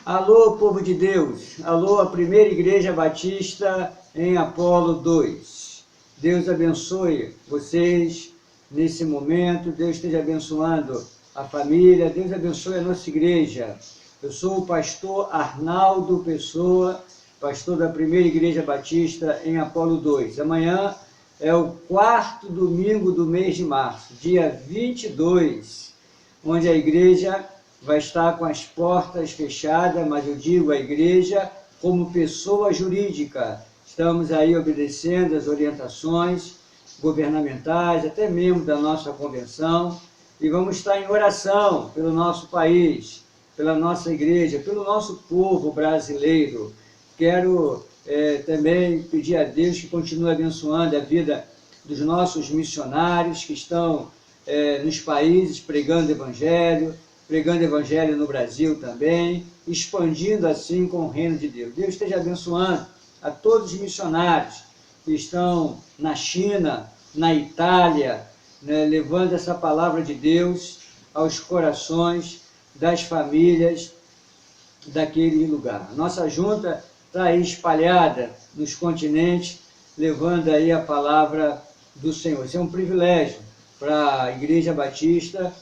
Alô, povo de Deus! Alô, a primeira igreja batista em Apolo 2. Deus abençoe vocês nesse momento, Deus esteja abençoando a família, Deus abençoe a nossa igreja. Eu sou o pastor Arnaldo Pessoa, pastor da primeira igreja batista em Apolo 2. Amanhã é o 4º domingo do mês de março, dia 22, onde a igreja vai estar com as portas fechadas, mas eu digo a igreja como pessoa jurídica. Estamos aí obedecendo as orientações governamentais, até mesmo da nossa convenção, e vamos estar em oração pelo nosso país, pela nossa igreja, pelo nosso povo brasileiro. Quero também pedir a Deus que continue abençoando a vida dos nossos missionários que estão nos países pregando o evangelho no Brasil também, expandindo assim com o reino de Deus. Deus esteja abençoando a todos os missionários que estão na China, na Itália, né, levando essa palavra de Deus aos corações das famílias daquele lugar. A nossa junta está aí espalhada nos continentes, levando aí a palavra do Senhor. Isso é um privilégio para a Igreja Batista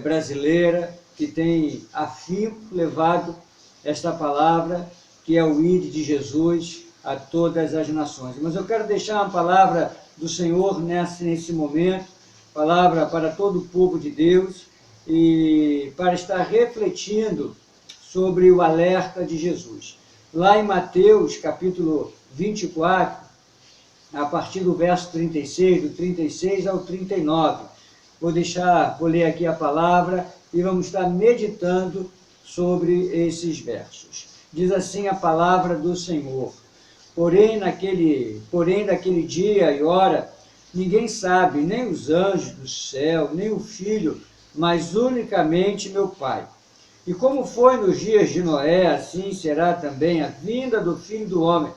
brasileira, que tem afinco levado esta palavra, que é o ID de Jesus a todas as nações. Mas eu quero deixar uma palavra do Senhor nesse momento, palavra para todo o povo de Deus, e para estar refletindo sobre o alerta de Jesus. Lá em Mateus, capítulo 24, a partir do verso 36, do 36 ao 39, vou ler aqui a palavra e vamos estar meditando sobre esses versos. Diz assim a palavra do Senhor: Porém, daquele dia e hora, ninguém sabe, nem os anjos do céu, nem o Filho, mas unicamente meu Pai. E como foi nos dias de Noé, assim será também a vinda do Filho do Homem.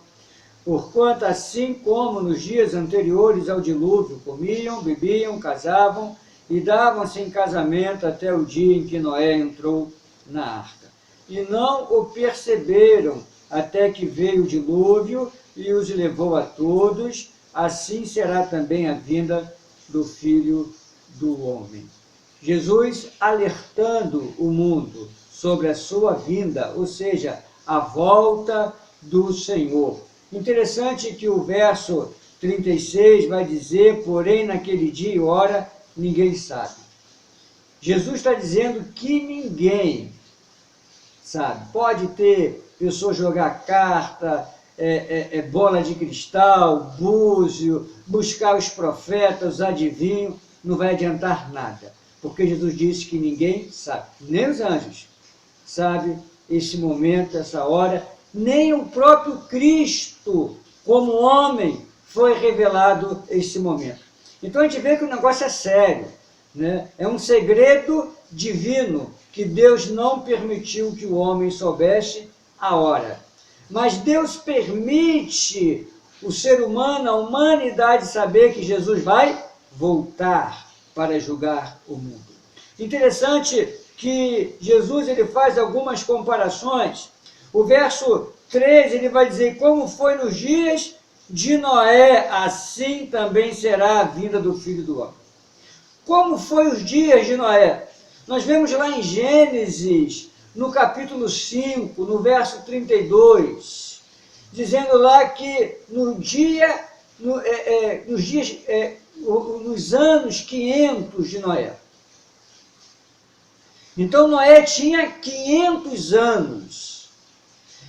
Porquanto, assim como nos dias anteriores ao dilúvio, comiam, bebiam, casavam e davam-se em casamento até o dia em que Noé entrou na arca. E não o perceberam até que veio o dilúvio e os levou a todos. Assim será também a vinda do Filho do Homem. Jesus alertando o mundo sobre a sua vinda, ou seja, a volta do Senhor. Interessante que o verso 36 vai dizer: porém naquele dia e hora ninguém sabe. Jesus está dizendo que ninguém sabe. Pode ter pessoas jogar carta, bola de cristal, búzio, buscar os profetas, os adivinhos, não vai adiantar nada. Porque Jesus disse que ninguém sabe, nem os anjos sabe esse momento, essa hora, nem o próprio Cristo, como homem, foi revelado esse momento. Então a gente vê que o negócio é sério, né? É um segredo divino que Deus não permitiu que o homem soubesse a hora. Mas Deus permite o ser humano, a humanidade, saber que Jesus vai voltar para julgar o mundo. Interessante que Jesus ele faz algumas comparações. O verso 13 ele vai dizer: como foi nos dias de Noé, assim também será a vinda do Filho do Homem. Como foi os dias de Noé? Nós vemos lá em Gênesis, no capítulo 5, no verso 32, dizendo lá que nos anos 500 de Noé. Então Noé tinha 500 anos.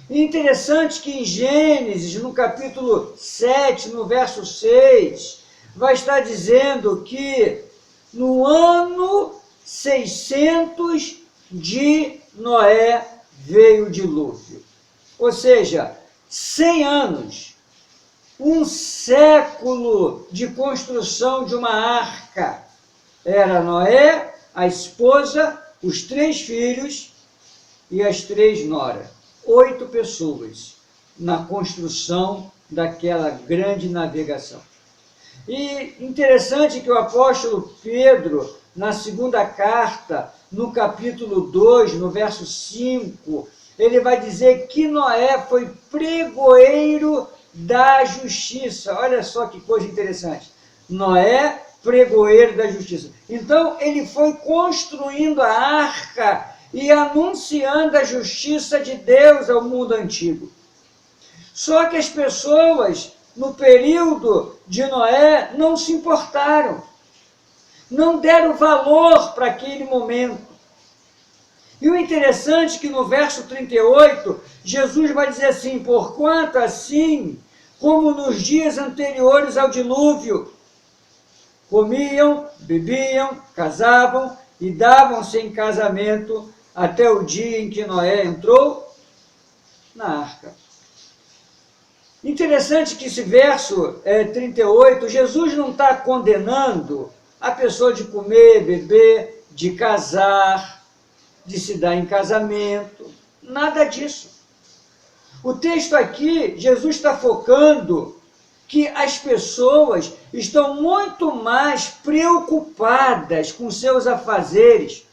E interessante que em Gênesis, no capítulo 7, no verso 6, vai estar dizendo que no ano 600 de Noé veio o dilúvio. Ou seja, 100 anos, um século de construção de uma arca. Era Noé, a esposa, os 3 filhos e as 3 noras. 8 pessoas na construção daquela grande navegação. E interessante que o apóstolo Pedro, na segunda carta, no capítulo 2, no verso 5, ele vai dizer que Noé foi pregoeiro da justiça. Olha só que coisa interessante. Noé, pregoeiro da justiça. Então, ele foi construindo a arca e anunciando a justiça de Deus ao mundo antigo. Só que as pessoas, no período de Noé, não se importaram. Não deram valor para aquele momento. E o interessante é que no verso 38, Jesus vai dizer assim: porquanto assim, como nos dias anteriores ao dilúvio, comiam, bebiam, casavam e davam-se em casamento até o dia em que Noé entrou na arca. Interessante que esse verso 38, Jesus não está condenando a pessoa de comer, beber, de casar, de se dar em casamento, nada disso. O texto aqui, Jesus está focando que as pessoas estão muito mais preocupadas com seus afazeres,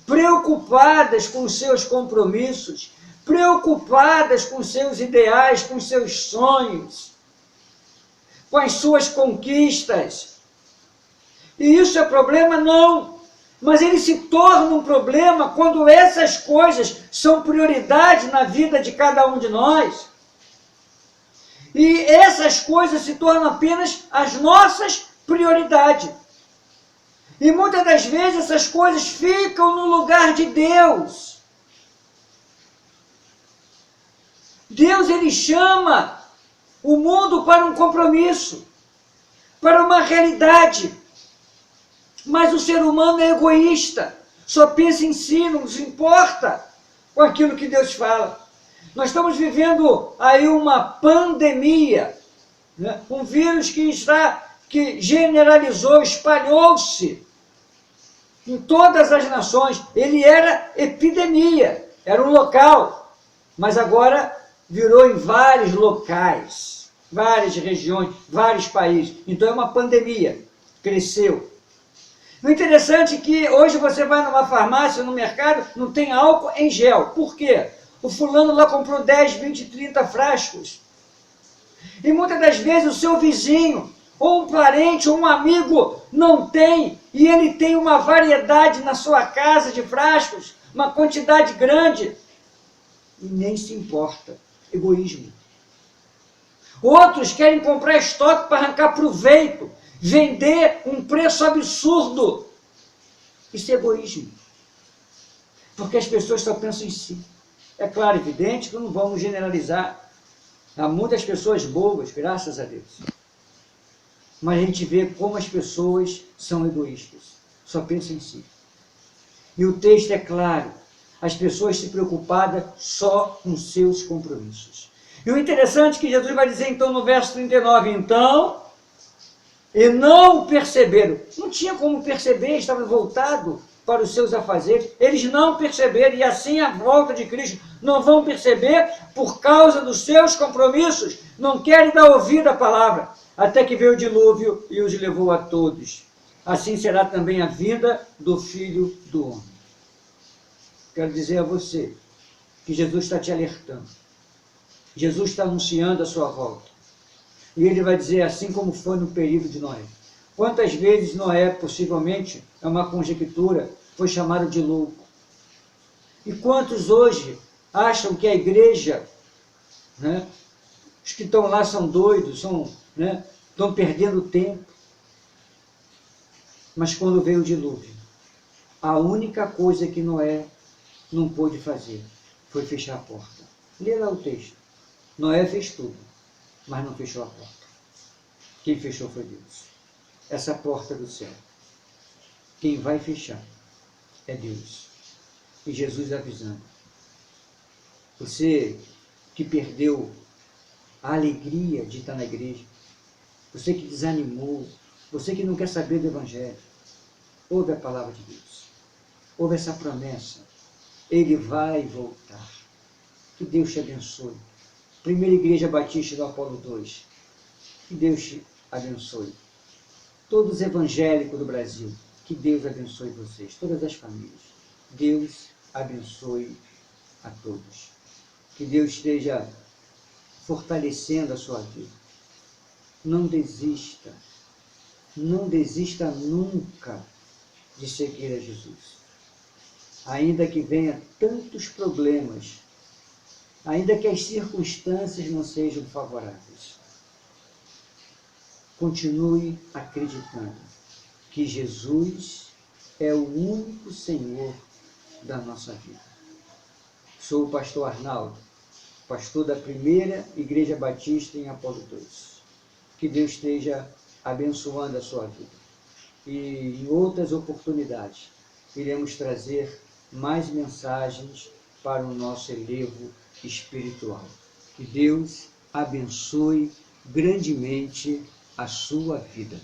preocupadas com seus compromissos, preocupadas com seus ideais, com seus sonhos, com as suas conquistas. E isso é problema? Não. Mas ele se torna um problema quando essas coisas são prioridade na vida de cada um de nós. E essas coisas se tornam apenas as nossas prioridades. E muitas das vezes essas coisas ficam no lugar de Deus. Deus, ele chama o mundo para um compromisso, para uma realidade. Mas o ser humano é egoísta, só pensa em si, não se importa com aquilo que Deus fala. Nós estamos vivendo aí uma pandemia, né? Um vírus que generalizou, espalhou-se em todas as nações. Ele era epidemia, era um local, mas agora virou em vários locais, várias regiões, vários países. Então é uma pandemia, cresceu. O interessante é que hoje você vai numa farmácia, no mercado, não tem álcool em gel. Por quê? O fulano lá comprou 10, 20, 30 frascos. E muitas das vezes o seu vizinho, ou um parente, ou um amigo não tem, e ele tem uma variedade na sua casa de frascos, uma quantidade grande, e nem se importa. Egoísmo. Outros querem comprar estoque para arrancar proveito, vender um preço absurdo. Isso é egoísmo. Porque as pessoas só pensam em si. É claro, evidente que não vamos generalizar. Há muitas pessoas boas, graças a Deus. Mas a gente vê como as pessoas são egoístas. Só pensam em si. E o texto é claro. As pessoas se preocupadas só com seus compromissos. E o interessante é que Jesus vai dizer então no verso 39, então, e não perceberam. Não tinha como perceber, estava voltado para os seus afazeres. Eles não perceberam, e assim a volta de Cristo não vão perceber por causa dos seus compromissos. Não querem dar ouvido à palavra, até que veio o dilúvio e os levou a todos. Assim será também a vinda do Filho do Homem. Quero dizer a você que Jesus está te alertando. Jesus está anunciando a sua volta. E ele vai dizer assim como foi no período de Noé. Quantas vezes Noé, possivelmente, é uma conjectura, foi chamado de louco? E quantos hoje acham que a igreja, né, os que estão lá são doidos, estão perdendo tempo? Mas quando veio o dilúvio, a única coisa que Noé não pôde fazer foi fechar a porta. Lê lá o texto. Noé fez tudo, mas não fechou a porta. Quem fechou foi Deus. Essa porta do céu. Quem vai fechar é Deus. E Jesus avisando. Você que perdeu a alegria de estar na igreja, você que desanimou, você que não quer saber do Evangelho, ouve a palavra de Deus. Ouve essa promessa. Ele vai voltar. Que Deus te abençoe. Primeira Igreja Batista do Apolo 2. Que Deus te abençoe. Todos os evangélicos do Brasil. Que Deus abençoe vocês. Todas as famílias. Deus abençoe a todos. Que Deus esteja fortalecendo a sua vida. Não desista. Não desista nunca de seguir a Jesus. Ainda que venha tantos problemas, ainda que as circunstâncias não sejam favoráveis, continue acreditando que Jesus é o único Senhor da nossa vida. Sou o pastor Arnaldo, pastor da Primeira Igreja Batista em Apolo 2. Que Deus esteja abençoando a sua vida. E em outras oportunidades, iremos trazer mais mensagens para o nosso elevo espiritual. Que Deus abençoe grandemente a sua vida.